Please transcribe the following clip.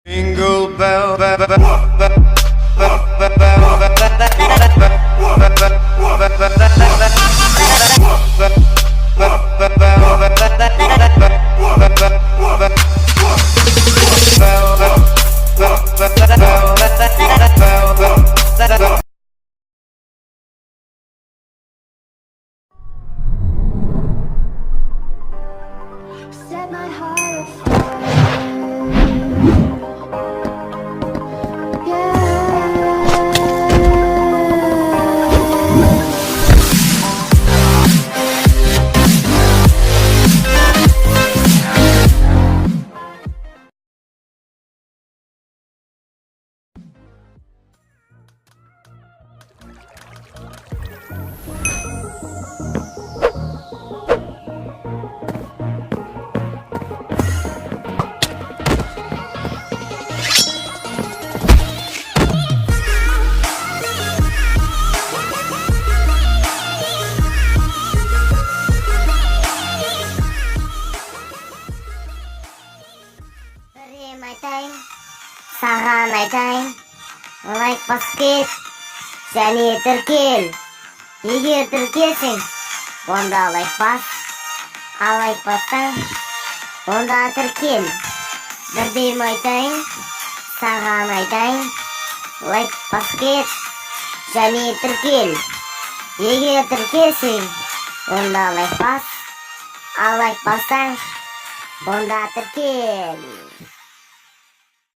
Jingle bell, set my heart afire. Maitang, Sarah Maitang, like basket, және тіркел. Егер тіркелсең, онда лайк бас, ал лайк бассаң, онда тіркел. Бірден айтайын, саған айтайын, лайк баскет, және тіркел. Егер тіркелсең, онда лайк бас, ал лайк бассаң, онда тіркел.